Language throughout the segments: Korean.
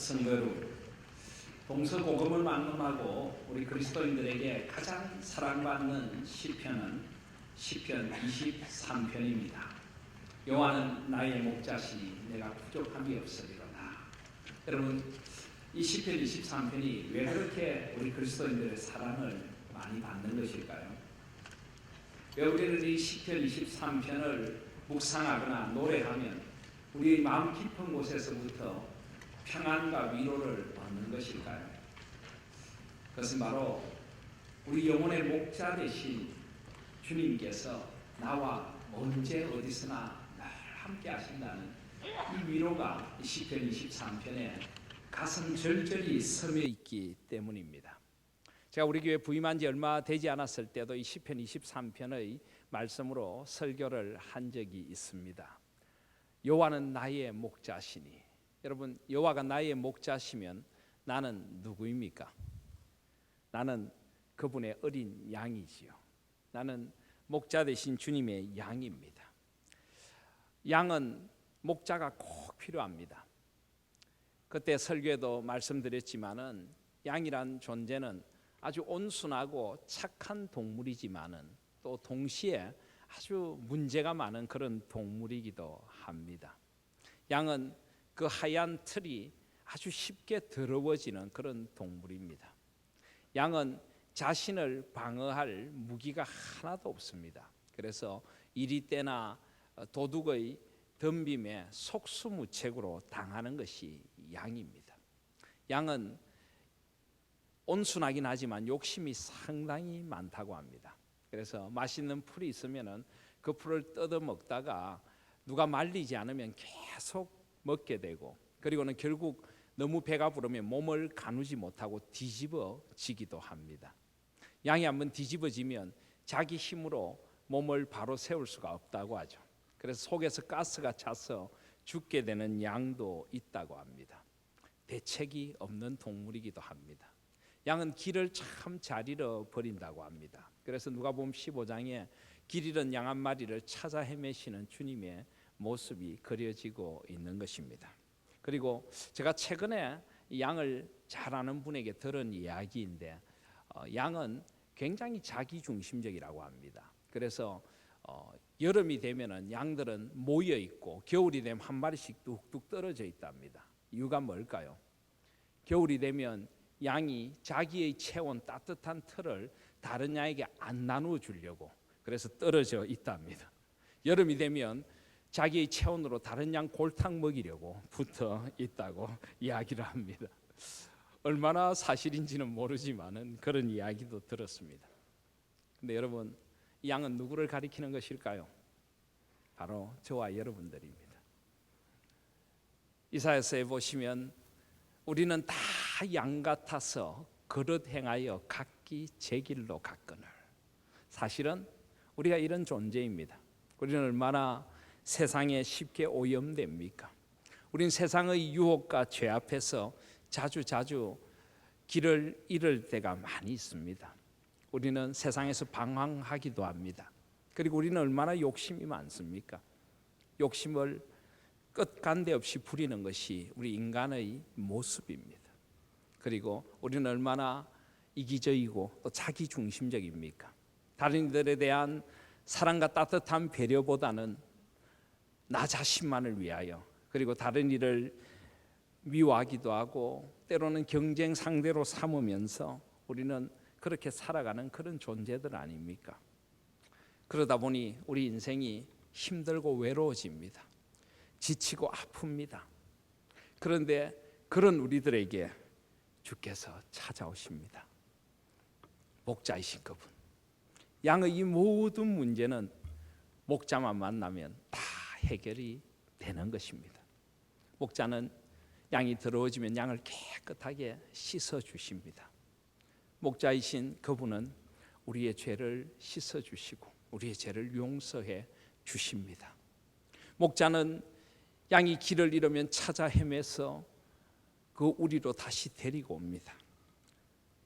성도로 동서고금을 만남하고 우리 그리스도인들에게 가장 사랑받는 시편은 시편 23편입니다. 여호와는 나의 목자시니 내가 부족함이 없으리로다. 여러분, 이 시편 23편이 왜 그렇게 우리 그리스도인들의 사랑을 많이 받는 것일까요? 왜 우리는 이 시편 23편을 묵상하거나 노래하면 우리 마음 깊은 곳에서부터 평안과 위로를 얻는 것일까요? 그것은 바로 우리 영혼의 목자 되신 주님께서 나와 언제 어디서나 늘 함께 하신다는 이 위로가 시편 23편에 가슴 절절히 스며 있기 때문입니다. 제가 우리 교회 부임한 지 얼마 되지 않았을 때도 이 시편 23편의 말씀으로 설교를 한 적이 있습니다. 여호와는 나의 목자시니. 여러분, 여호와가 나의 목자시면 나는 누구입니까? 나는 그분의 어린 양이지요. 나는 목자 되신 주님의 양입니다. 양은 목자가 꼭 필요합니다. 그때 설교에도 말씀드렸지만은 양이란 존재는 아주 온순하고 착한 동물이지만은 또 동시에 아주 문제가 많은 그런 동물이기도 합니다. 양은 그 하얀 털이 아주 쉽게 더러워지는 그런 동물입니다. 양은 자신을 방어할 무기가 하나도 없습니다. 그래서 이리떼나 도둑의 덤빔에 속수무책으로 당하는 것이 양입니다. 양은 온순하긴 하지만 욕심이 상당히 많다고 합니다. 그래서 맛있는 풀이 있으면은 그 풀을 뜯어 먹다가 누가 말리지 않으면 계속 먹게 되고, 그리고는 결국 너무 배가 부르면 몸을 가누지 못하고 뒤집어지기도 합니다. 양이 한번 뒤집어지면 자기 힘으로 몸을 바로 세울 수가 없다고 하죠. 그래서 속에서 가스가 차서 죽게 되는 양도 있다고 합니다. 대책이 없는 동물이기도 합니다. 양은 길을 참 잘 잃어버린다고 합니다. 그래서 누가복음 15장에 길 잃은 양 한 마리를 찾아 헤매시는 주님의 모습이 그려지고 있는 것입니다. 그리고 제가 최근에 양을 잘 아는 분에게 들은 이야기인데, 양은 굉장히 자기중심적이라고 합니다. 그래서 여름이 되면은 양들은 모여 있고 겨울이 되면 한 마리씩 뚝뚝 떨어져 있답니다. 이유가 뭘까요? 겨울이 되면 양이 자기의 체온 따뜻한 털을 다른 양에게 안 나누어 주려고 그래서 떨어져 있답니다. 여름이 되면 자기의 체온으로 다른 양 골탕 먹이려고 붙어 있다고 이야기를 합니다. 얼마나 사실인지는 모르지만은 그런 이야기도 들었습니다. 근데 여러분, 이 양은 누구를 가리키는 것일까요? 바로 저와 여러분들입니다. 이사야서에 보시면 우리는 다 양 같아서 그릇 행하여 각기 제 길로 갔거늘. 사실은 우리가 이런 존재입니다. 우리는 얼마나 세상에 쉽게 오염됩니까? 우린 세상의 유혹과 죄 앞에서 자주 길을 잃을 때가 많이 있습니다. 우리는 세상에서 방황하기도 합니다. 그리고 우리는 얼마나 욕심이 많습니까? 욕심을 끝간데 없이 부리는 것이 우리 인간의 모습입니다. 그리고 우리는 얼마나 이기적이고 또 자기중심적입니까? 다른 이들에 대한 사랑과 따뜻한 배려보다는 나 자신만을 위하여, 그리고 다른 이를 미워하기도 하고 때로는 경쟁 상대로 삼으면서 우리는 그렇게 살아가는 그런 존재들 아닙니까? 그러다 보니 우리 인생이 힘들고 외로워집니다. 지치고 아픕니다. 그런데 그런 우리들에게 주께서 찾아오십니다. 목자이신 그분. 양의 이 모든 문제는 목자만 만나면 다 해결이 되는 것입니다. 목자는 양이 더러워지면 양을 깨끗하게 씻어 주십니다. 목자이신 그분은 우리의 죄를 씻어 주시고 우리의 죄를 용서해 주십니다. 목자는 양이 길을 잃으면 찾아 헤매서 그 우리로 다시 데리고 옵니다.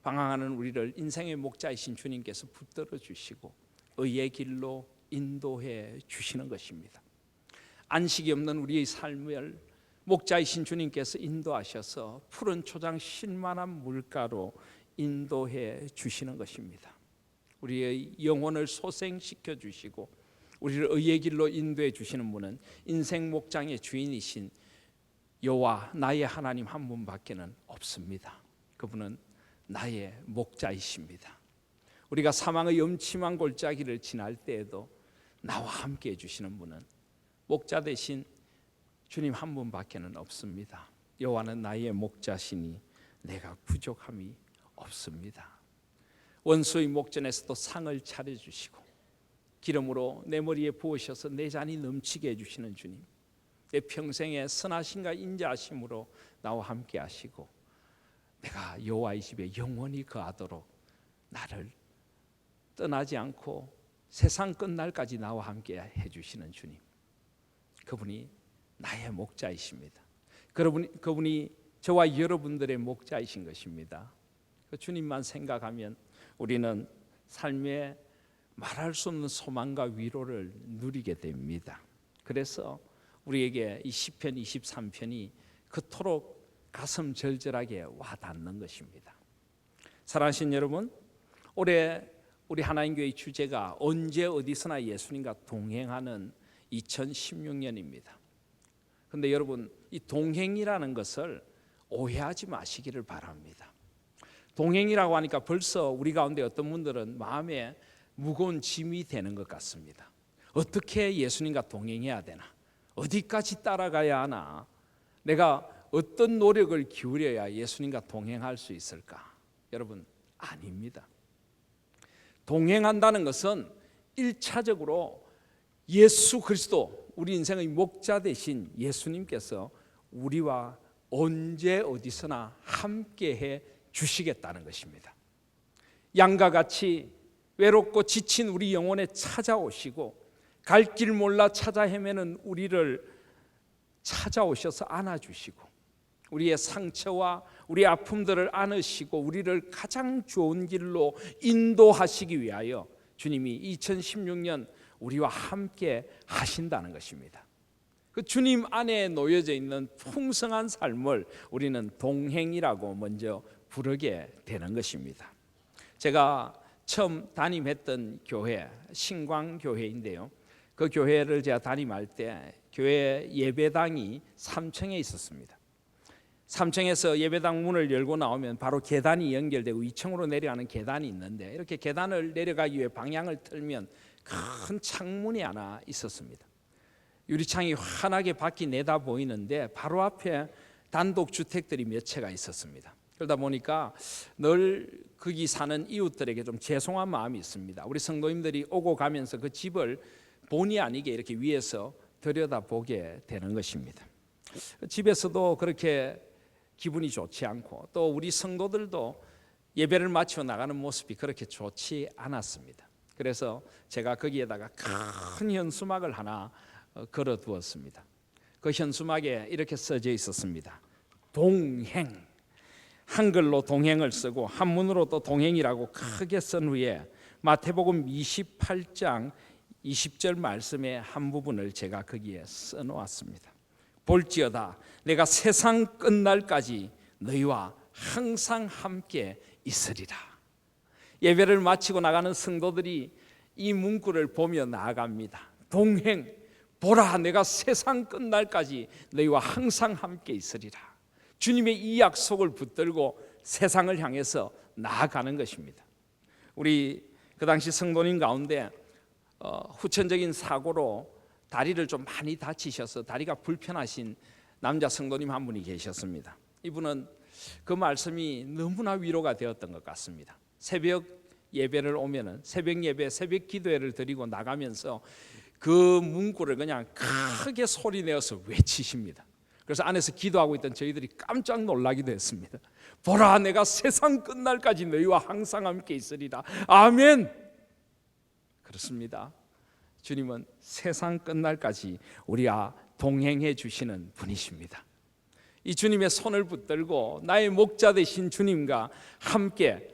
방황하는 우리를 인생의 목자이신 주님께서 붙들어 주시고 의의 길로 인도해 주시는 것입니다. 안식이 없는 우리의 삶을 목자이신 주님께서 인도하셔서 푸른 초장 쉴만한 물가로 인도해 주시는 것입니다. 우리의 영혼을 소생시켜 주시고 우리를 의의 길로 인도해 주시는 분은 인생 목장의 주인이신 여호와 나의 하나님 한 분밖에는 없습니다. 그분은 나의 목자이십니다. 우리가 사망의 음침한 골짜기를 지날 때에도 나와 함께 해주시는 분은 목자 대신 주님 한 분밖에는 없습니다. 여호와는 나의 목자시니 내가 부족함이 없습니다. 원수의 목전에서도 상을 차려주시고 기름으로 내 머리에 부으셔서 내 잔이 넘치게 해주시는 주님, 내 평생에 선하심과 인자하심으로 나와 함께 하시고 내가 여호와의 집에 영원히 거하도록 나를 떠나지 않고 세상 끝날까지 나와 함께 해주시는 주님, 그분이 나의 목자이십니다. 그분이 저와 여러분들의 목자이신 것입니다. 그 주님만 생각하면 우리는 삶에 말할 수 없는 소망과 위로를 누리게 됩니다. 그래서 우리에게 이 시편 23편이 그토록 가슴 절절하게 와닿는 것입니다. 사랑하신 여러분, 올해 우리 하나님교회 주제가 언제 어디서나 예수님과 동행하는 2016년입니다. 그런데 여러분, 이 동행이라는 것을 오해하지 마시기를 바랍니다. 동행이라고 하니까 벌써 우리 가운데 어떤 분들은 마음에 무거운 짐이 되는 것 같습니다. 어떻게 예수님과 동행해야 되나? 어디까지 따라가야 하나? 내가 어떤 노력을 기울여야 예수님과 동행할 수 있을까? 여러분, 아닙니다. 동행한다는 것은 1차적으로 예수 그리스도, 우리 인생의 목자 되신 예수님께서 우리와 언제 어디서나 함께해 주시겠다는 것입니다. 양과 같이 외롭고 지친 우리 영혼에 찾아오시고 갈 길 몰라 찾아 헤매는 우리를 찾아오셔서 안아주시고 우리의 상처와 우리의 아픔들을 안으시고 우리를 가장 좋은 길로 인도하시기 위하여 주님이 2016년 우리와 함께 하신다는 것입니다. 그 주님 안에 놓여져 있는 풍성한 삶을 우리는 동행이라고 먼저 부르게 되는 것입니다. 제가 처음 담임했던 교회, 신광교회인데요, 그 교회를 제가 담임할 때 교회 예배당이 3층에 있었습니다. 3층에서 예배당 문을 열고 나오면 바로 계단이 연결되고 2층으로 내려가는 계단이 있는데, 이렇게 계단을 내려가기 위해 방향을 틀면 큰 창문이 하나 있었습니다. 유리창이 환하게 밖이 내다 보이는데 바로 앞에 단독주택들이 몇 채가 있었습니다. 그러다 보니까 늘 거기 사는 이웃들에게 좀 죄송한 마음이 있습니다. 우리 성도님들이 오고 가면서 그 집을 본의 아니게 이렇게 위에서 들여다보게 되는 것입니다. 집에서도 그렇게 기분이 좋지 않고 또 우리 성도들도 예배를 마치고 나가는 모습이 그렇게 좋지 않았습니다. 그래서 제가 거기에다가 큰 현수막을 하나 걸어두었습니다. 그 현수막에 이렇게 써져 있었습니다. 동행. 한글로 동행을 쓰고 한문으로 또 동행이라고 크게 쓴 후에 마태복음 28장 20절 말씀의 한 부분을 제가 거기에 써놓았습니다. 볼지어다 내가 세상 끝날까지 너희와 항상 함께 있으리라. 예배를 마치고 나가는 성도들이 이 문구를 보며 나아갑니다. 동행, 보라 내가 세상 끝날까지 너희와 항상 함께 있으리라. 주님의 이 약속을 붙들고 세상을 향해서 나아가는 것입니다. 우리 그 당시 성도님 가운데 후천적인 사고로 다리를 좀 많이 다치셔서 다리가 불편하신 남자 성도님 한 분이 계셨습니다. 이분은 그 말씀이 너무나 위로가 되었던 것 같습니다. 새벽 예배를 오면은 새벽 예배, 새벽 기도회를 드리고 나가면서 그 문구를 그냥 크게 소리내어서 외치십니다. 그래서 안에서 기도하고 있던 저희들이 깜짝 놀라기도 했습니다. 보라 내가 세상 끝날까지 너희와 항상 함께 있으리라. 아멘. 그렇습니다. 주님은 세상 끝날까지 우리와 동행해 주시는 분이십니다. 이 주님의 손을 붙들고 나의 목자 되신 주님과 함께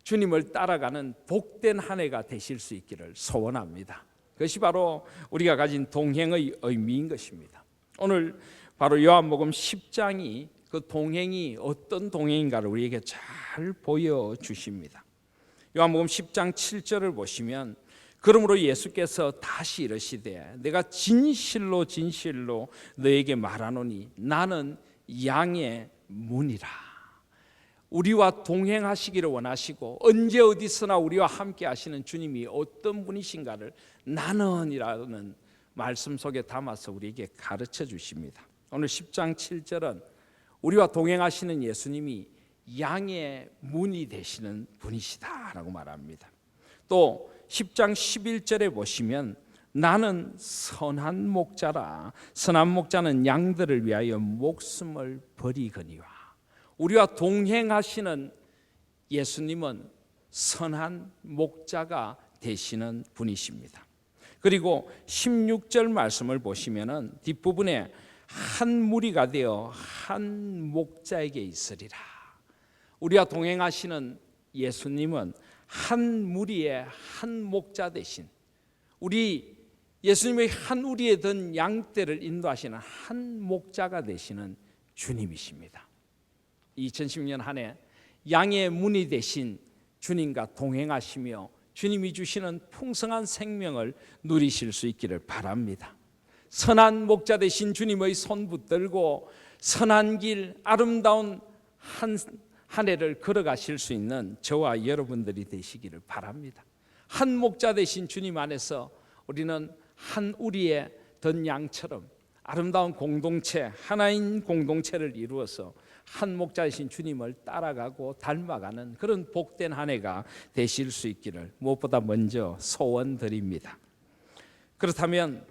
주님을 따라가는 복된 한 해가 되실 수 있기를 소원합니다. 그것이 바로 우리가 가진 동행의 의미인 것입니다. 오늘 바로 요한복음 10장이 그 동행이 어떤 동행인가를 우리에게 잘 보여주십니다. 요한복음 10장 7절을 보시면 그러므로 예수께서 다시 이르시되 내가 진실로 진실로 너에게 말하노니 나는 양의 문이라. 우리와 동행하시기를 원하시고 언제 어디서나 우리와 함께 하시는 주님이 어떤 분이신가를 나는이라는 말씀 속에 담아서 우리에게 가르쳐 주십니다. 오늘 10장 7절은 우리와 동행하시는 예수님이 양의 문이 되시는 분이시다라고 말합니다. 또 10장 11절에 보시면 나는 선한 목자라. 선한 목자는 양들을 위하여 목숨을 버리거니와. 우리와 동행하시는 예수님은 선한 목자가 되시는 분이십니다. 그리고 16절 말씀을 보시면은 뒷부분에 한 무리가 되어 한 목자에게 있으리라. 우리와 동행하시는 예수님은 한 무리의 한 목자 대신 우리 예수님의 한 우리에 든 양떼를 인도하시는 한 목자가 되시는 주님이십니다. 2010년 한 해 양의 문이 되신 주님과 동행하시며 주님이 주시는 풍성한 생명을 누리실 수 있기를 바랍니다. 선한 목자 되신 주님의 손 붙들고 선한 길 아름다운 한 해를 걸어가실 수 있는 저와 여러분들이 되시기를 바랍니다. 한 목자 되신 주님 안에서 우리는 한 우리의 든 양처럼 아름다운 공동체, 하나인 공동체를 이루어서 한 목자이신 주님을 따라가고 닮아가는 그런 복된 한 해가 되실 수 있기를 무엇보다 먼저 소원드립니다. 그렇다면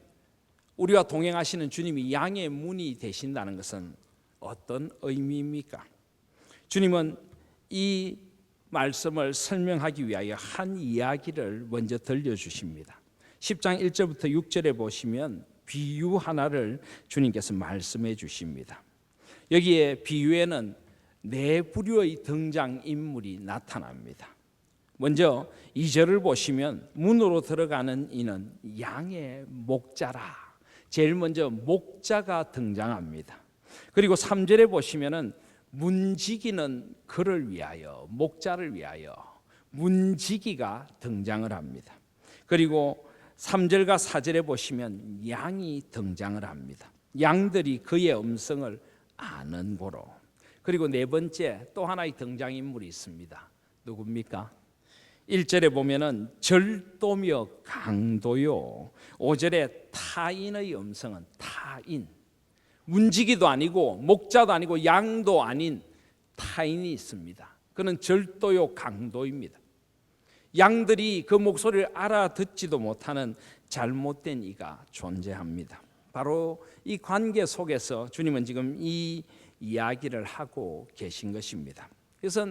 우리와 동행하시는 주님이 양의 문이 되신다는 것은 어떤 의미입니까? 주님은 이 말씀을 설명하기 위하여 한 이야기를 먼저 들려주십니다. 10장 1절부터 6절에 보시면 비유 하나를 주님께서 말씀해 주십니다. 여기에 비유에는 네 부류의 등장인물이 나타납니다. 먼저 2절을 보시면 문으로 들어가는 이는 양의 목자라. 제일 먼저 목자가 등장합니다. 그리고 3절에 보시면은 문지기는 그를 위하여, 목자를 위하여 문지기가 등장을 합니다. 그리고 3절과 4절에 보시면 양이 등장을 합니다. 양들이 그의 음성을 아는 고로. 그리고 네 번째 또 하나의 등장인물이 있습니다. 누굽니까? 1절에 보면은 절도며 강도요. 5절에 타인의 음성은 타인. 문지기도 아니고 목자도 아니고 양도 아닌 타인이 있습니다. 그는 절도요 강도입니다. 양들이 그 목소리를 알아듣지도 못하는 잘못된 이가 존재합니다. 바로 이 관계 속에서 주님은 지금 이 이야기를 하고 계신 것입니다. 그래서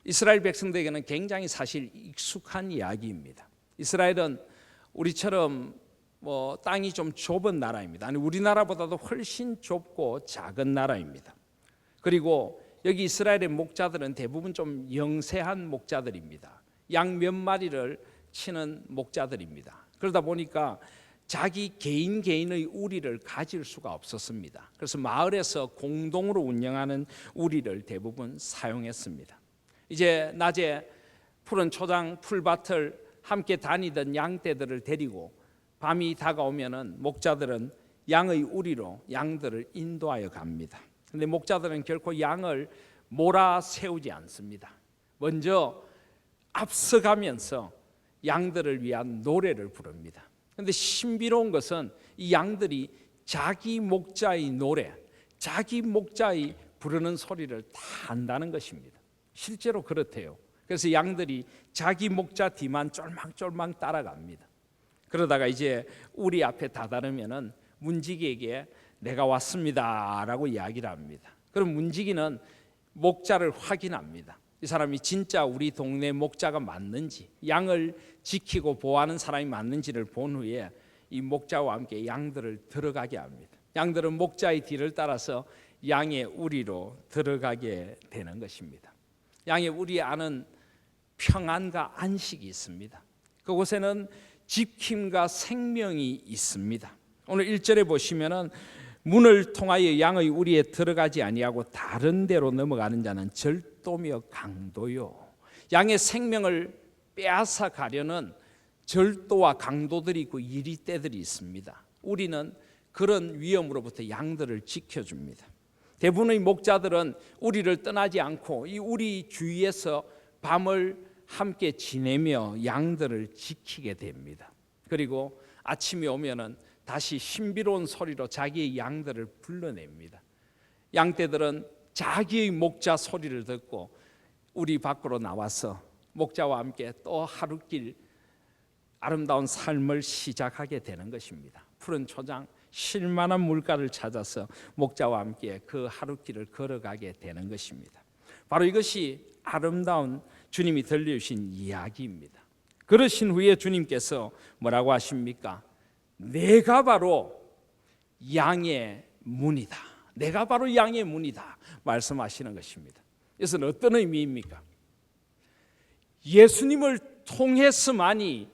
이스라엘 백성들에게는 굉장히 사실 익숙한 이야기입니다. 이스라엘은 우리처럼 땅이 좀 좁은 나라입니다. 아니 우리나라보다도 훨씬 좁고 작은 나라입니다. 그리고 여기 이스라엘의 목자들은 대부분 좀 영세한 목자들입니다. 양 몇 마리를 치는 목자들입니다. 그러다 보니까 자기 개인의 우리를 가질 수가 없었습니다. 그래서 마을에서 공동으로 운영하는 우리를 대부분 사용했습니다. 이제 낮에 푸른 초장 풀밭을 함께 다니던 양떼들을 데리고 밤이 다가오면은 목자들은 양의 우리로 양들을 인도하여 갑니다. 그런데 목자들은 결코 양을 몰아세우지 않습니다. 먼저 앞서가면서 양들을 위한 노래를 부릅니다. 그런데 신비로운 것은 이 양들이 자기 목자의 노래, 자기 목자의 부르는 소리를 다 안다는 것입니다. 실제로 그렇대요. 그래서 양들이 자기 목자 뒤만 쫄망쫄망 따라갑니다. 그러다가 이제 우리 앞에 다다르면은 문지기에게 내가 왔습니다라고 이야기를 합니다. 그럼 문지기는 목자를 확인합니다. 이 사람이 진짜 우리 동네 목자가 맞는지, 양을 지키고 보호하는 사람이 맞는지를 본 후에 이 목자와 함께 양들을 들어가게 합니다. 양들은 목자의 뒤를 따라서 양의 우리로 들어가게 되는 것입니다. 양의 우리 안은 평안과 안식이 있습니다. 그곳에는 지킴과 생명이 있습니다. 오늘 1절에 보시면은 문을 통하여 양의 우리에 들어가지 아니하고 다른 데로 넘어가는 자는 절도며 강도요. 양의 생명을 빼앗아 가려는 절도와 강도들이 있고 이리떼들이 있습니다. 우리는 그런 위험으로부터 양들을 지켜줍니다. 대부분의 목자들은 우리를 떠나지 않고 이 우리 주위에서 밤을 함께 지내며 양들을 지키게 됩니다. 그리고 아침이 오면은 다시 신비로운 소리로 자기의 양들을 불러냅니다. 양떼들은 자기의 목자 소리를 듣고 우리 밖으로 나와서 목자와 함께 또 하루길 아름다운 삶을 시작하게 되는 것입니다. 푸른 초장, 쉴만한 물가를 찾아서 목자와 함께 그 하루길을 걸어가게 되는 것입니다. 바로 이것이 아름다운 주님이 들려주신 이야기입니다. 그러신 후에 주님께서 뭐라고 하십니까? 내가 바로 양의 문이다. 내가 바로 양의 문이다 말씀하시는 것입니다. 이것은 어떤 의미입니까? 예수님을 통해서만이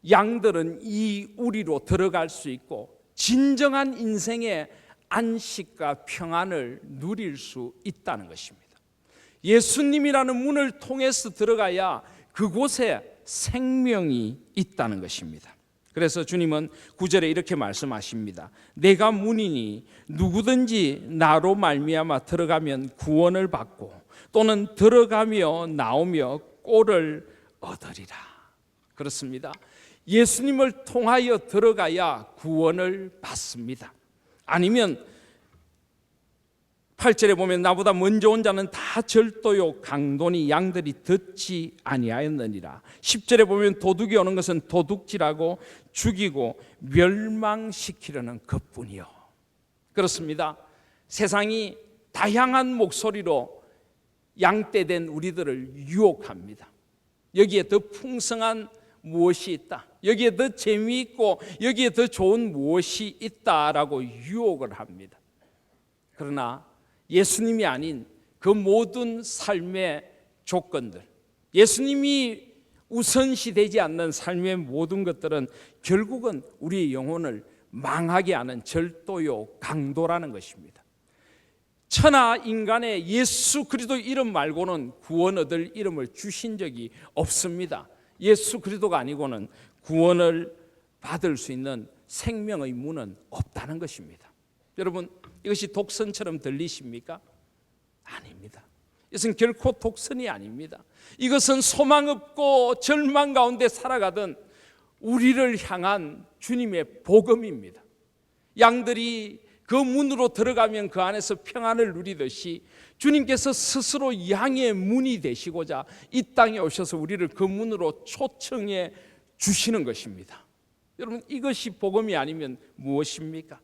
양들은 이 우리로 들어갈 수 있고 진정한 인생의 안식과 평안을 누릴 수 있다는 것입니다. 예수님이라는 문을 통해서 들어가야 그곳에 생명이 있다는 것입니다. 그래서 주님은 9절에 이렇게 말씀하십니다. 내가 문이니 누구든지 나로 말미암아 들어가면 구원을 받고 또는 들어가며 나오며 꼴을 얻으리라. 그렇습니다. 예수님을 통하여 들어가야 구원을 받습니다. 아니면 8절에 보면 나보다 먼저 온 자는 다 절도요 강도니 양들이 듣지 아니하였느니라. 10절에 보면 도둑이 오는 것은 도둑질하고 죽이고 멸망시키려는 것뿐이요. 그렇습니다. 세상이 다양한 목소리로 양떼된 우리들을 유혹합니다. 여기에 더 풍성한 무엇이 있다, 여기에 더 재미있고 여기에 더 좋은 무엇이 있다라고 유혹을 합니다. 그러나 예수님이 아닌 그 모든 삶의 조건들, 예수님이 우선시되지 않는 삶의 모든 것들은 결국은 우리의 영혼을 망하게 하는 절도요 강도라는 것입니다. 천하 인간의 예수 그리스도 이름 말고는 구원 얻을 이름을 주신 적이 없습니다. 예수 그리스도가 아니고는 구원을 받을 수 있는 생명의 문은 없다는 것입니다. 여러분, 이것이 독선처럼 들리십니까? 아닙니다. 이것은 결코 독선이 아닙니다. 이것은 소망 없고 절망 가운데 살아가던 우리를 향한 주님의 복음입니다. 양들이 그 문으로 들어가면 그 안에서 평안을 누리듯이 주님께서 스스로 양의 문이 되시고자 이 땅에 오셔서 우리를 그 문으로 초청해 주시는 것입니다. 여러분, 이것이 복음이 아니면 무엇입니까?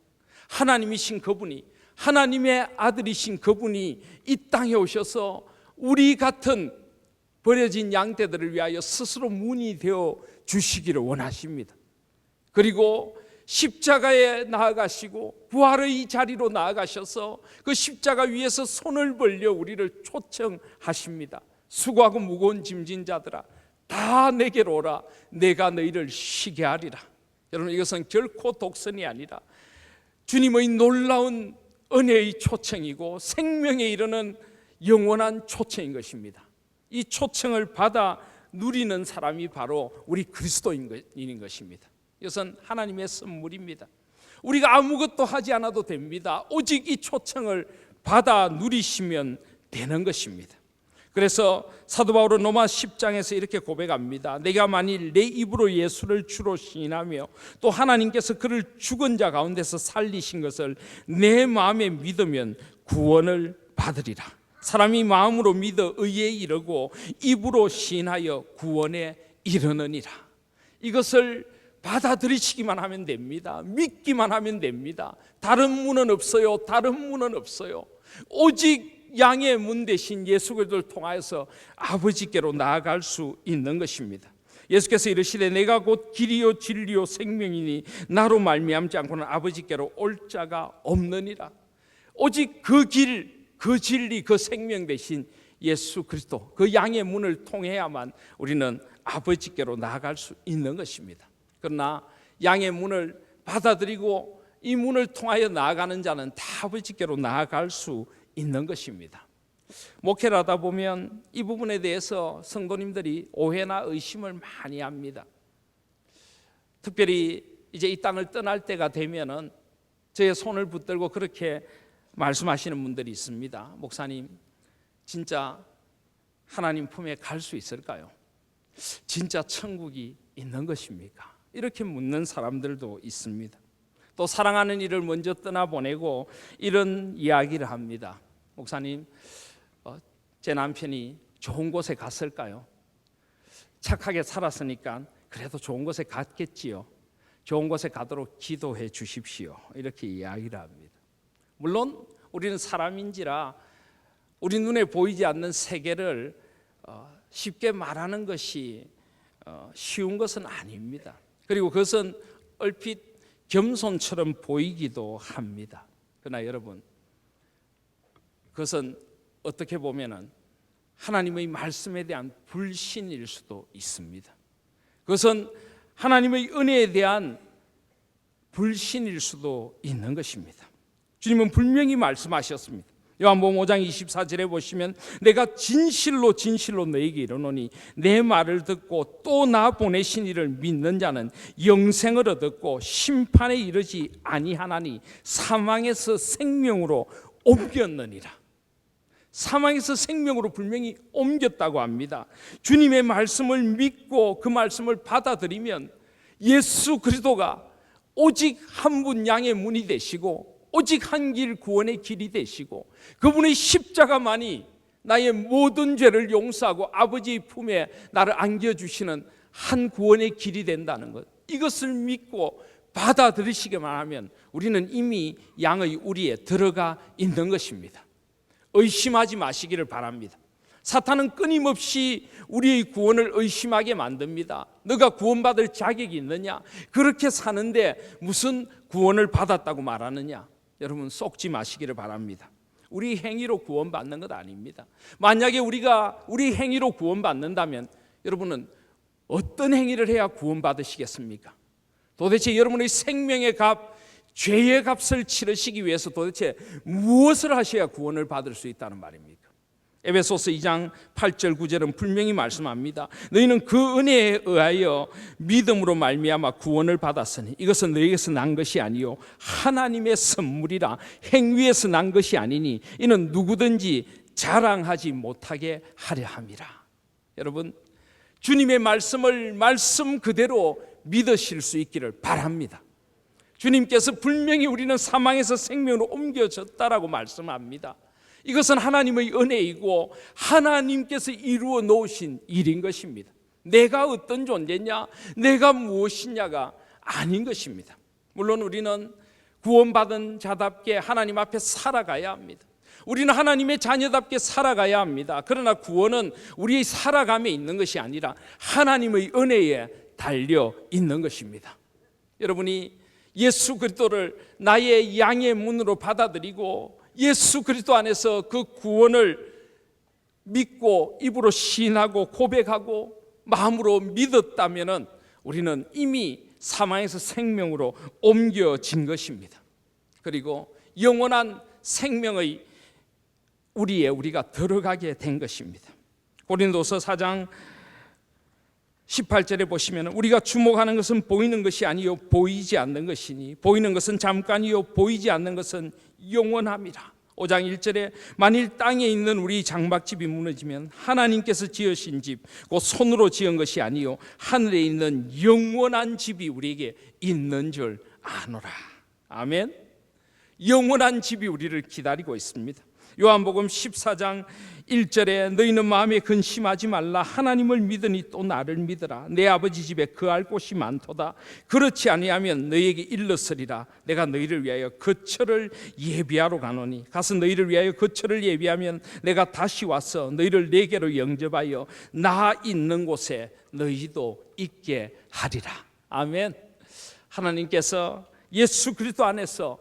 하나님이신 그분이, 하나님의 아들이신 그분이 이 땅에 오셔서 우리 같은 버려진 양떼들을 위하여 스스로 문이 되어 주시기를 원하십니다. 그리고 십자가에 나아가시고 부활의 자리로 나아가셔서 그 십자가 위에서 손을 벌려 우리를 초청하십니다. 수고하고 무거운 짐진 자들아 다 내게로 오라, 내가 너희를 쉬게 하리라. 여러분, 이것은 결코 독선이 아니라 주님의 놀라운 은혜의 초청이고 생명에 이르는 영원한 초청인 것입니다. 이 초청을 받아 누리는 사람이 바로 우리 그리스도인인 것입니다. 이것은 하나님의 선물입니다. 우리가 아무것도 하지 않아도 됩니다. 오직 이 초청을 받아 누리시면 되는 것입니다. 그래서 사도 바울은 로마 10장에서 이렇게 고백합니다. 내가 만일 내 입으로 예수를 주로 시인하며 또 하나님께서 그를 죽은 자 가운데서 살리신 것을 내 마음에 믿으면 구원을 받으리라. 사람이 마음으로 믿어 의에 이르고 입으로 시인하여 구원에 이르느니라. 이것을 받아들이시기만 하면 됩니다. 믿기만 하면 됩니다. 다른 문은 없어요. 다른 문은 없어요. 오직 양의 문 대신 예수 그리스도를 통하여서 아버지께로 나아갈 수 있는 것입니다. 예수께서 이르시되 내가 곧 길이요 진리요 생명이니 나로 말미암지 않고는 아버지께로 올 자가 없느니라. 오직 그 길, 그 진리, 그 생명 대신 예수 그리스도, 그 양의 문을 통해야만 우리는 아버지께로 나아갈 수 있는 것입니다. 그러나 양의 문을 받아들이고 이 문을 통하여 나아가는 자는 다 아버지께로 나아갈 수 있는 것입니다. 목회를 하다 보면 이 부분에 대해서 성도님들이 오해나 의심을 많이 합니다. 특별히 이제 이 땅을 떠날 때가 되면은 저의 손을 붙들고 그렇게 말씀하시는 분들이 있습니다. 목사님, 진짜 하나님 품에 갈 수 있을까요? 진짜 천국이 있는 것입니까? 이렇게 묻는 사람들도 있습니다. 또 사랑하는 이를 먼저 떠나보내고 이런 이야기를 합니다. 목사님, 제 남편이 좋은 곳에 갔을까요? 착하게 살았으니까 그래도 좋은 곳에 갔겠지요. 좋은 곳에 가도록 기도해 주십시오. 이렇게 이야기를 합니다. 물론 우리는 사람인지라 우리 눈에 보이지 않는 세계를 쉽게 말하는 것이 쉬운 것은 아닙니다. 그리고 그것은 얼핏 겸손처럼 보이기도 합니다. 그러나 여러분, 그것은 어떻게 보면은 하나님의 말씀에 대한 불신일 수도 있습니다. 그것은 하나님의 은혜에 대한 불신일 수도 있는 것입니다. 주님은 분명히 말씀하셨습니다. 요한복음 5장 24절에 보시면 내가 진실로 진실로 너에게 이르노니 내 말을 듣고 또 나 보내신 이를 믿는 자는 영생을 얻었고 심판에 이르지 아니하나니 사망에서 생명으로 옮겼느니라. 사망에서 생명으로 분명히 옮겼다고 합니다. 주님의 말씀을 믿고 그 말씀을 받아들이면 예수 그리스도가 오직 한 분 양의 문이 되시고 오직 한 길 구원의 길이 되시고 그분의 십자가만이 나의 모든 죄를 용서하고 아버지의 품에 나를 안겨주시는 한 구원의 길이 된다는 것, 이것을 믿고 받아들이시기만 하면 우리는 이미 양의 우리에 들어가 있는 것입니다. 의심하지 마시기를 바랍니다. 사탄은 끊임없이 우리의 구원을 의심하게 만듭니다. 너가 구원받을 자격이 있느냐? 그렇게 사는데 무슨 구원을 받았다고 말하느냐? 여러분, 속지 마시기를 바랍니다. 우리 행위로 구원받는 것 아닙니다. 만약에 우리가 우리 행위로 구원받는다면 여러분은 어떤 행위를 해야 구원받으시겠습니까? 도대체 여러분의 생명의 값, 죄의 값을 치르시기 위해서 도대체 무엇을 하셔야 구원을 받을 수 있다는 말입니까? 에베소서 2장 8절 9절은 분명히 말씀합니다. 너희는 그 은혜에 의하여 믿음으로 말미암아 구원을 받았으니 이것은 너희에게서 난 것이 아니요 하나님의 선물이라. 행위에서 난 것이 아니니 이는 누구든지 자랑하지 못하게 하려 함이라. 여러분, 주님의 말씀을 말씀 그대로 믿으실 수 있기를 바랍니다. 주님께서 분명히 우리는 사망에서 생명으로 옮겨졌다라고 말씀합니다. 이것은 하나님의 은혜이고 하나님께서 이루어 놓으신 일인 것입니다. 내가 어떤 존재냐, 내가 무엇이냐가 아닌 것입니다. 물론 우리는 구원받은 자답게 하나님 앞에 살아가야 합니다. 우리는 하나님의 자녀답게 살아가야 합니다. 그러나 구원은 우리의 살아감에 있는 것이 아니라 하나님의 은혜에 달려 있는 것입니다. 여러분이 예수 그리스도를 나의 양의 문으로 받아들이고 예수 그리스도 안에서 그 구원을 믿고 입으로 시인하고 고백하고 마음으로 믿었다면 우리는 이미 사망에서 생명으로 옮겨진 것입니다. 그리고 영원한 생명의 우리가 들어가게 된 것입니다. 고린도서 4장 18절에 보시면 우리가 주목하는 것은 보이는 것이 아니요 보이지 않는 것이니 보이는 것은 잠깐이요 보이지 않는 것은 영원함이라. 5장 1절에 만일 땅에 있는 우리 장막집이 무너지면 하나님께서 지으신 집 곧 손으로 지은 것이 아니요 하늘에 있는 영원한 집이 우리에게 있는 줄 아노라. 아멘. 영원한 집이 우리를 기다리고 있습니다. 요한복음 14장 1절에 너희는 마음에 근심하지 말라. 하나님을 믿으니 또 나를 믿으라. 내 아버지 집에 거할 곳이 많도다. 그렇지 아니하면 너희에게 일렀으리라. 내가 너희를 위하여 거처를 예비하러 가노니 가서 너희를 위하여 거처를 예비하면 내가 다시 와서 너희를 내게로 영접하여 나 있는 곳에 너희도 있게 하리라. 아멘. 하나님께서 예수 그리스도 안에서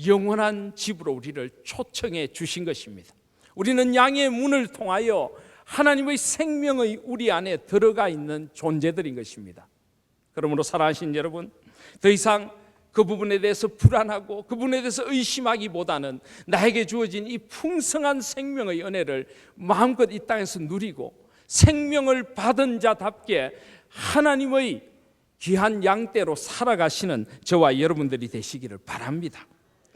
영원한 집으로 우리를 초청해 주신 것입니다. 우리는 양의 문을 통하여 하나님의 생명의 우리 안에 들어가 있는 존재들인 것입니다. 그러므로 사랑하신 여러분, 더 이상 그 부분에 대해서 불안하고 그 부분에 대해서 의심하기보다는 나에게 주어진 이 풍성한 생명의 은혜를 마음껏 이 땅에서 누리고 생명을 받은 자답게 하나님의 귀한 양떼로 살아가시는 저와 여러분들이 되시기를 바랍니다.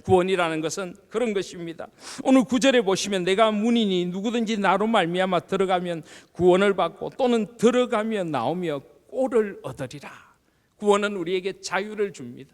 구원이라는 것은 그런 것입니다. 오늘 9절에 보시면 내가 문이니 누구든지 나로 말미암아 들어가면 구원을 받고 또는 들어가며 나오며 꼴을 얻으리라. 구원은 우리에게 자유를 줍니다.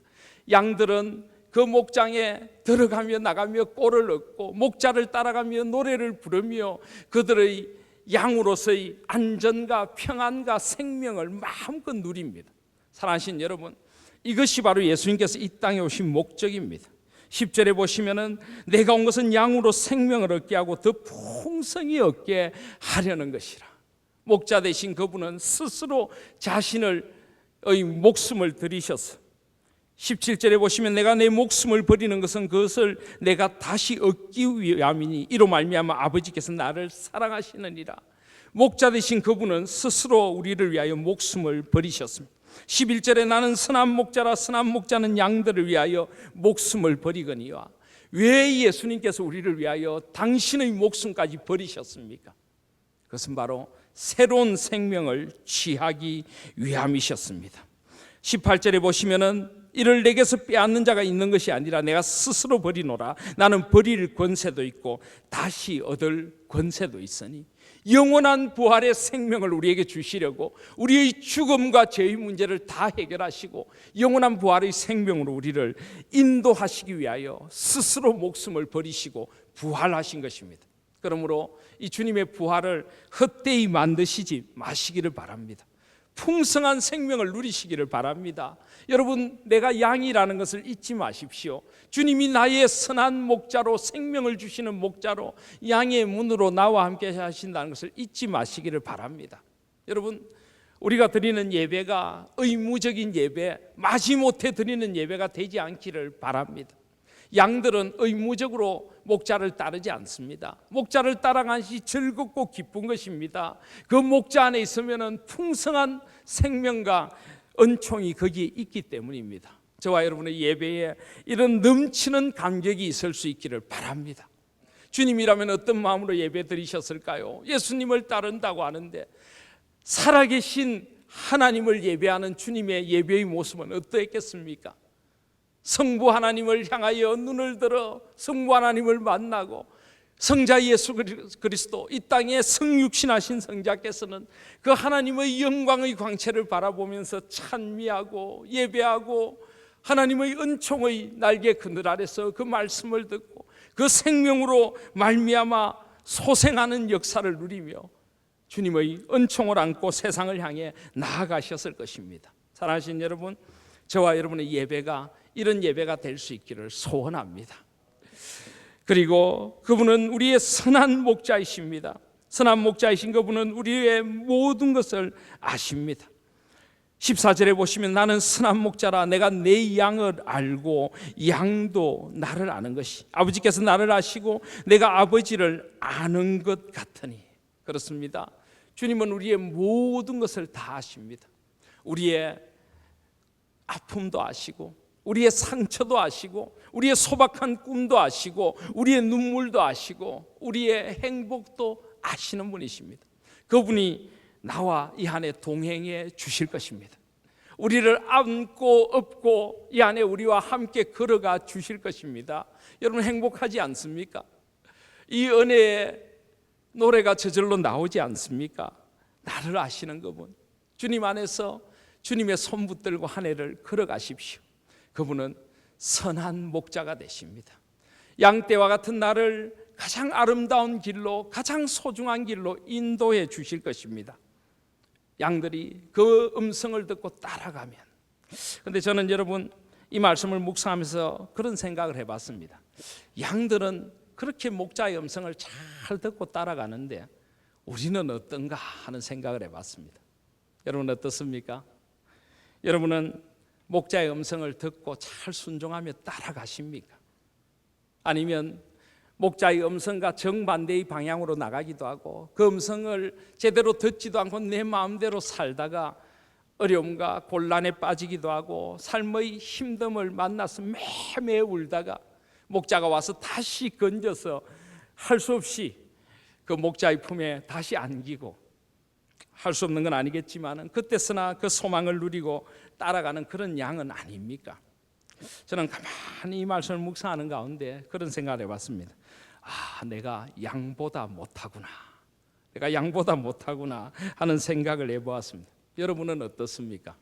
양들은 그 목장에 들어가며 나가며 꼴을 얻고 목자를 따라가며 노래를 부르며 그들의 양으로서의 안전과 평안과 생명을 마음껏 누립니다. 사랑하신 여러분, 이것이 바로 예수님께서 이 땅에 오신 목적입니다. 10절에 보시면은 내가 온 것은 양으로 생명을 얻게 하고 더 풍성히 얻게 하려는 것이라. 목자 되신 그분은 스스로 자신의 목숨을 들이셔서 17절에 보시면 내가 내 목숨을 버리는 것은 그것을 내가 다시 얻기 위함이니 이로 말미암아 아버지께서 나를 사랑하시느니라. 목자 되신 그분은 스스로 우리를 위하여 목숨을 버리셨습니다. 11절에 나는 선한 목자라 선한 목자는 양들을 위하여 목숨을 버리거니와. 왜 예수님께서 우리를 위하여 당신의 목숨까지 버리셨습니까? 그것은 바로 새로운 생명을 취하기 위함이셨습니다. 18절에 보시면은 이를 내게서 빼앗는 자가 있는 것이 아니라 내가 스스로 버리노라. 나는 버릴 권세도 있고 다시 얻을 권세도 있으니. 영원한 부활의 생명을 우리에게 주시려고 우리의 죽음과 죄의 문제를 다 해결하시고 영원한 부활의 생명으로 우리를 인도하시기 위하여 스스로 목숨을 버리시고 부활하신 것입니다. 그러므로 이 주님의 부활을 헛되이 만드시지 마시기를 바랍니다. 풍성한 생명을 누리시기를 바랍니다. 여러분, 내가 양이라는 것을 잊지 마십시오. 주님이 나의 선한 목자로 생명을 주시는 목자로 양의 문으로 나와 함께 하신다는 것을 잊지 마시기를 바랍니다. 여러분, 우리가 드리는 예배가 의무적인 예배, 마지못해 드리는 예배가 되지 않기를 바랍니다. 양들은 의무적으로 목자를 따르지 않습니다. 목자를 따라가는 것이 즐겁고 기쁜 것입니다. 그 목자 안에 있으면 풍성한 생명과 은총이 거기에 있기 때문입니다. 저와 여러분의 예배에 이런 넘치는 감격이 있을 수 있기를 바랍니다. 주님이라면 어떤 마음으로 예배 드리셨을까요? 예수님을 따른다고 하는데 살아계신 하나님을 예배하는 주님의 예배의 모습은 어떠했겠습니까? 성부 하나님을 향하여 눈을 들어 성부 하나님을 만나고 성자 예수 그리스도, 이 땅에 성육신하신 성자께서는 그 하나님의 영광의 광채를 바라보면서 찬미하고 예배하고 하나님의 은총의 날개 그늘 아래서 그 말씀을 듣고 그 생명으로 말미암아 소생하는 역사를 누리며 주님의 은총을 안고 세상을 향해 나아가셨을 것입니다. 사랑하신 여러분, 저와 여러분의 예배가 이런 예배가 될 수 있기를 소원합니다. 그리고 그분은 우리의 선한 목자이십니다. 선한 목자이신 그분은 우리의 모든 것을 아십니다. 14절에 보시면 나는 선한 목자라 내가 내 양을 알고 양도 나를 아는 것이. 아버지께서 나를 아시고 내가 아버지를 아는 것 같으니. 그렇습니다. 주님은 우리의 모든 것을 다 아십니다. 우리의 아픔도 아시고 우리의 상처도 아시고 우리의 소박한 꿈도 아시고 우리의 눈물도 아시고 우리의 행복도 아시는 분이십니다. 그분이 나와 이 안에 동행해 주실 것입니다. 우리를 안고 업고 이 안에 우리와 함께 걸어가 주실 것입니다. 여러분 행복하지 않습니까? 이 은혜의 노래가 저절로 나오지 않습니까? 나를 아시는 그분, 주님 안에서 주님의 손 붙들고 한 해를 걸어가십시오. 그분은 선한 목자가 되십니다. 양떼와 같은 나를 가장 아름다운 길로, 가장 소중한 길로 인도해 주실 것입니다. 양들이 그 음성을 듣고 따라가면. 그런데 저는 여러분 이 말씀을 묵상하면서 그런 생각을 해봤습니다. 양들은 그렇게 목자의 음성을 잘 듣고 따라가는데 우리는 어떤가 하는 생각을 해봤습니다. 여러분 어떻습니까? 여러분은 목자의 음성을 듣고 잘 순종하며 따라가십니까? 아니면 목자의 음성과 정반대의 방향으로 나가기도 하고 그 음성을 제대로 듣지도 않고 내 마음대로 살다가 어려움과 곤란에 빠지기도 하고 삶의 힘듦을 만나서 매매 울다가 목자가 와서 다시 건져서 할 수 없이 그 목자의 품에 다시 안기고, 할 수 없는 건 아니겠지만 그때서나 그 소망을 누리고 따라가는 그런 양은 아닙니까? 저는 가만히 이 말씀을 묵상하는 가운데 그런 생각을 해봤습니다. 내가 양보다 못하구나, 내가 양보다 못하구나 하는 생각을 해보았습니다. 여러분은 어떻습니까?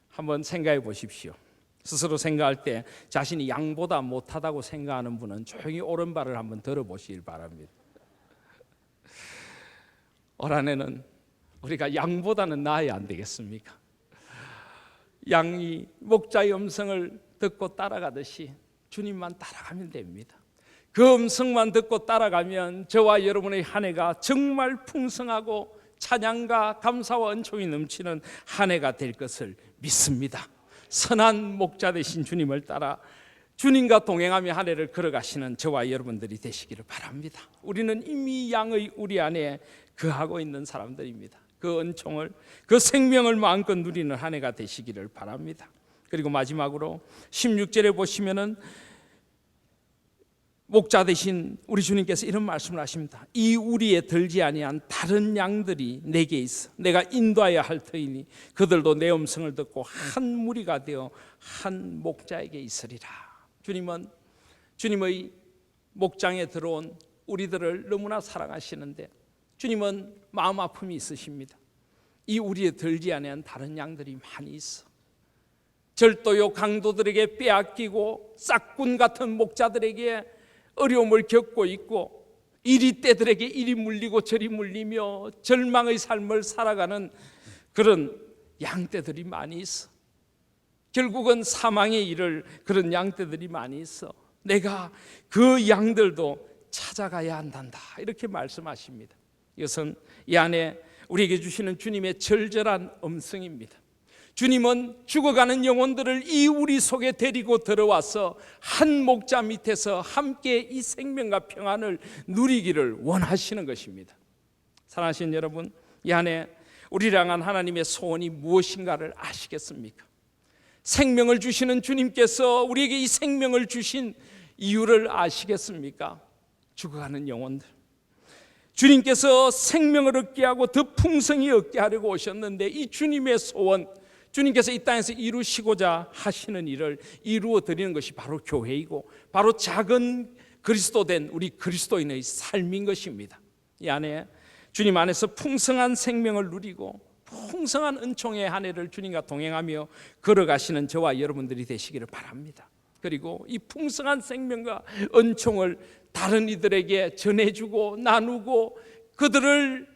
한번 생각해 보십시오. 스스로 생각할 때 자신이 양보다 못하다고 생각하는 분은 조용히 오른발을 한번 들어보시길 바랍니다. 올 한해는 우리가 양보다는 나아야 안 되겠습니까? 양이 목자의 음성을 듣고 따라가듯이 주님만 따라가면 됩니다. 그 음성만 듣고 따라가면 저와 여러분의 한 해가 정말 풍성하고 찬양과 감사와 은총이 넘치는 한 해가 될 것을 믿습니다. 선한 목자 되신 주님을 따라 주님과 동행하며 한 해를 걸어가시는 저와 여러분들이 되시기를 바랍니다. 우리는 이미 양의 우리 안에 거하고 있는 사람들입니다. 그 은총을, 그 생명을 마음껏 누리는 한 해가 되시기를 바랍니다. 그리고 마지막으로 16절에 보시면은 목자 되신 우리 주님께서 이런 말씀을 하십니다. 이 우리에 들지 아니한 다른 양들이 내게 있어 내가 인도하여야 할 터이니 그들도 내 음성을 듣고 한 무리가 되어 한 목자에게 있으리라. 주님은 주님의 목장에 들어온 우리들을 너무나 사랑하시는데 주님은 마음 아픔이 있으십니다. 이 우리에 들지 아니한 다른 양들이 많이 있어. 절도요 강도들에게 빼앗기고 싹군 같은 목자들에게 어려움을 겪고 있고, 이리 때들에게 이리 물리고 저리 물리며 절망의 삶을 살아가는 그런 양떼들이 많이 있어. 결국은 사망에 이를 그런 양떼들이 많이 있어. 내가 그 양들도 찾아가야 한단다, 이렇게 말씀하십니다. 이것은 이 안에 우리에게 주시는 주님의 절절한 음성입니다. 주님은 죽어가는 영혼들을 이 우리 속에 데리고 들어와서 한 목자 밑에서 함께 이 생명과 평안을 누리기를 원하시는 것입니다. 사랑하시는 여러분, 이 안에 우리를 향한 하나님의 소원이 무엇인가를 아시겠습니까? 생명을 주시는 주님께서 우리에게 이 생명을 주신 이유를 아시겠습니까? 죽어가는 영혼들, 주님께서 생명을 얻게 하고 더 풍성히 얻게 하려고 오셨는데, 이 주님의 소원, 주님께서 이 땅에서 이루시고자 하시는 일을 이루어 드리는 것이 바로 교회이고 바로 작은 그리스도된 우리 그리스도인의 삶인 것입니다. 이 안에 주님 안에서 풍성한 생명을 누리고 풍성한 은총의 한 해를 주님과 동행하며 걸어가시는 저와 여러분들이 되시기를 바랍니다. 그리고 이 풍성한 생명과 은총을 다른 이들에게 전해주고 나누고 그들을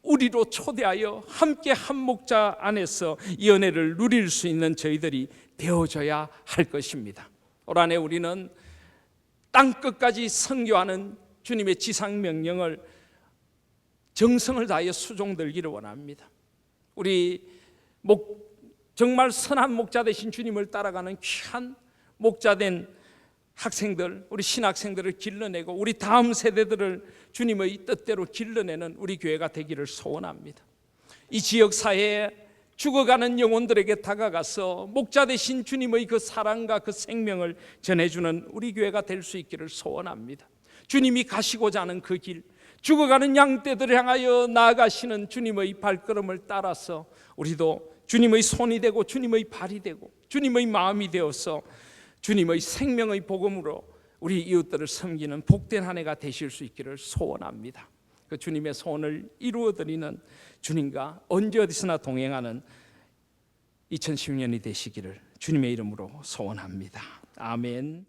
우리로 초대하여 함께 한 목자 안에서 이 은혜를 누릴 수 있는 저희들이 되어져야 할 것입니다. 올 한해 우리는 땅끝까지 선교하는 주님의 지상명령을 정성을 다하여 수종들기를 원합니다. 우리 정말 선한 목자 되신 주님을 따라가는 귀한 목자된 학생들, 우리 신학생들을 길러내고 우리 다음 세대들을 주님의 뜻대로 길러내는 우리 교회가 되기를 소원합니다. 이 지역 사회에 죽어가는 영혼들에게 다가가서 목자 되신 주님의 그 사랑과 그 생명을 전해주는 우리 교회가 될 수 있기를 소원합니다. 주님이 가시고자 하는 그 길, 죽어가는 양떼들을 향하여 나아가시는 주님의 발걸음을 따라서 우리도 주님의 손이 되고 주님의 발이 되고 주님의 마음이 되어서 주님의 생명의 복음으로 우리 이웃들을 섬기는 복된 한 해가 되실 수 있기를 소원합니다. 그 주님의 소원을 이루어드리는 주님과 언제 어디서나 동행하는 2016년이 되시기를 주님의 이름으로 소원합니다. 아멘.